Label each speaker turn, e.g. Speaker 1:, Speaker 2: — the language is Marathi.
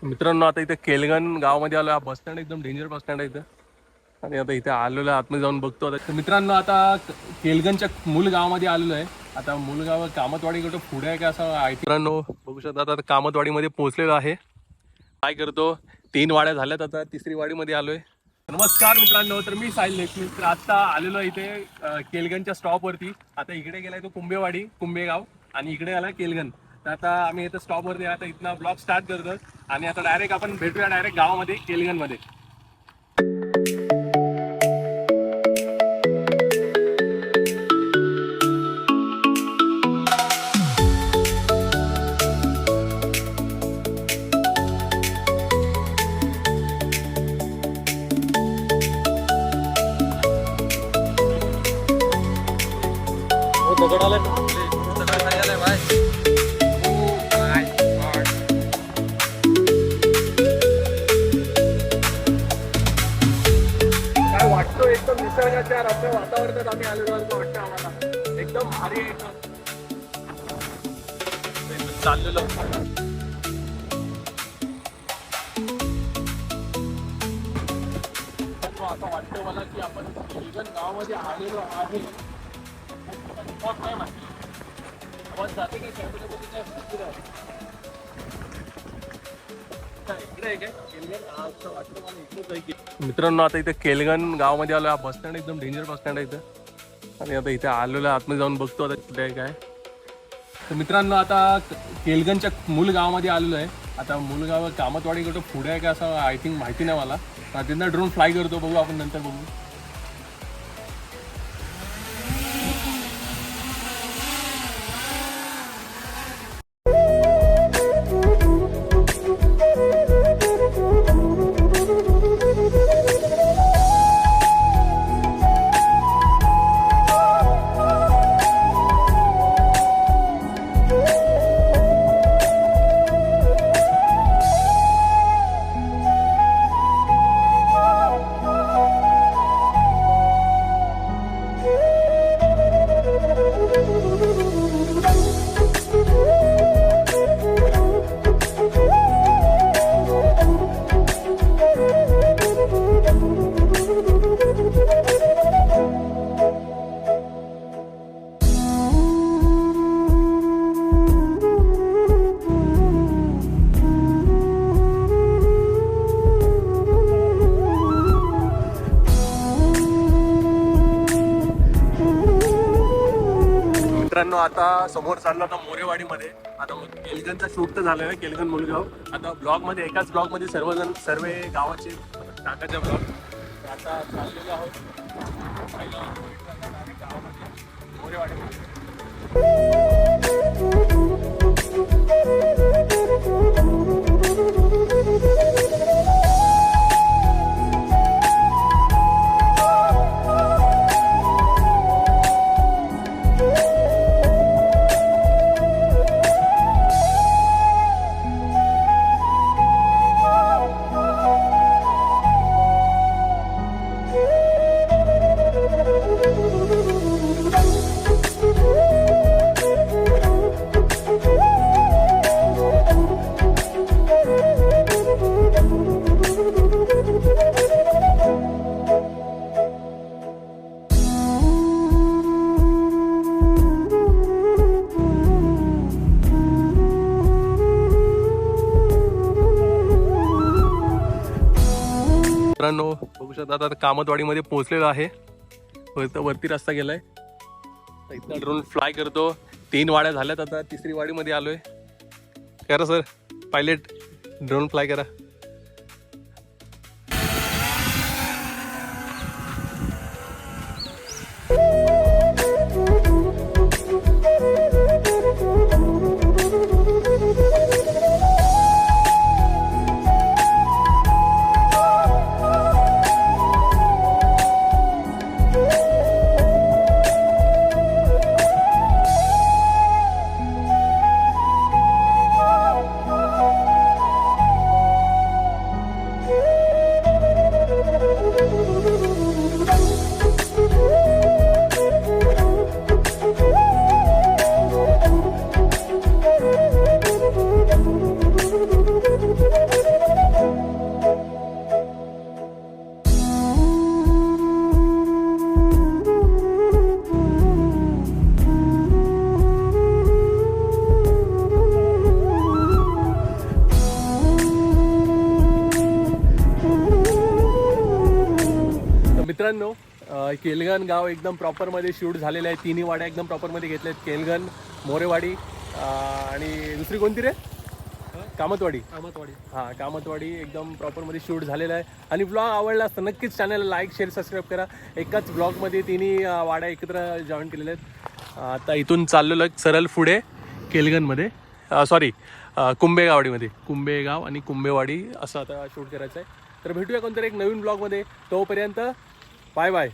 Speaker 1: मित्रांनो आता इथे केलगन गावामध्ये आलो. हा बस स्टँड एकदम डेंजर बस स्टँड आहे इथं. आणि आता इथे आलेलो आहे, आतमध्ये जाऊन बघतो. आता मित्रांनो आता केलगनच्या मूल गावामध्ये आलेलो आहे. आता मूल गाव कामतवाडी कुठं पुढे आहे का असं मित्रांनो बघू शकता. आता कामतवाडीमध्ये पोहोचलेलो आहे. काय करतो, 3 वाड्या झाल्यात, आता तिसरी वाडीमध्ये आलोय. नमस्कार मित्रांनो, तर मी साहिल लेखनी. तर आता आलेलो इथे केलगनच्या स्टॉपवरती. आता इकडे गेलाय तो कुंभेवाडी कुंभेगाव आणि इकडे आला केलगन. तर आता आम्ही इथं स्टॉपवरती आता इथनं ब्लॉग स्टार्ट करतो आणि आता डायरेक्ट आपण भेटूया डायरेक्ट गावामध्ये केलगनमध्ये. काय वाटतं एकदम निसर्गाच्या रम्य वातावरणात आम्ही आलेलो असं वाटतं आम्हाला. एकदम भारी आहे एकदम चाललेलो. असं वाटतं मला की आपण केलगन गावामध्ये आलेलो आहे. काय माहिती आवाज जाते काय कॅमेऱ्यामध्ये काय फिरत आहे? इकडे आहे काय केलगन? असं वाटतं मला इकडेच आहे की. मित्रांनो आता इथे केलगन गावामध्ये आलो. हा बस स्टँड एकदम डेंजर बस स्टँड आहे इथं. आणि आता इथे आलेलो आहे, आतमध्ये जाऊन बघतो आता कुठे आहे काय. तर मित्रांनो आता केलगनच्या मूल गावामध्ये आलेलो आहे. आता मूल गाव कामतवाडी कुठं पुढे आहे का असं आय थिंक माहिती नाही मला. तिथनं ड्रोन फ्लाय करतो, बघू आपण नंतर बघू. मित्रांनो आता समोर चाललो आता मोरेवाडीमध्ये. आता केलगनचा शूट तर झालेला आहे, केलगन मुलगाव. आता ब्लॉगमध्ये एकाच ब्लॉगमध्ये सर्व गावाचे टाकायचे ब्लॉग. आता चाललेलो आहोत गावामध्ये मोरेवाडीमध्ये. मित्रांनो बघू शकता आता कामतवाडीमध्ये पोहोचलेलो आहे. वरती रस्ता गेलाय, इथं ड्रोन फ्लाय करतो. 3 वाड्या झाल्यात, आता तिसरी वाडीमध्ये आलोय. करा सर पायलट, ड्रोन फ्लाय करा. मित्रांनो केलगन गाव एकदम प्रॉपरमध्ये शूट झालेलं आहे. तिन्ही वाड्या एकदम प्रॉपरमध्ये घेतल्या आहेत. केलगन, मोरेवाडी आणि दुसरी कोणती रे? कामतवाडी. हां, कामतवाडी एकदम प्रॉपरमध्ये शूट झालेलं आहे. आणि ब्लॉग आवडला असता नक्कीच चॅनलला लाईक शेअर सबस्क्राईब करा. एकाच ब्लॉगमध्ये तिन्ही वाड्या एकत्र जॉईन केलेल्या आहेत. आता इथून चाललेलो आहे सरळ पुढे केलगनमध्ये, सॉरी कुंभेगावडीमध्ये. कुंभेगाव आणि कुंभेवाडी असं आता शूट करायचं आहे. तर भेटूया कोणतरी एक नवीन ब्लॉगमध्ये. तोपर्यंत बाय बाय.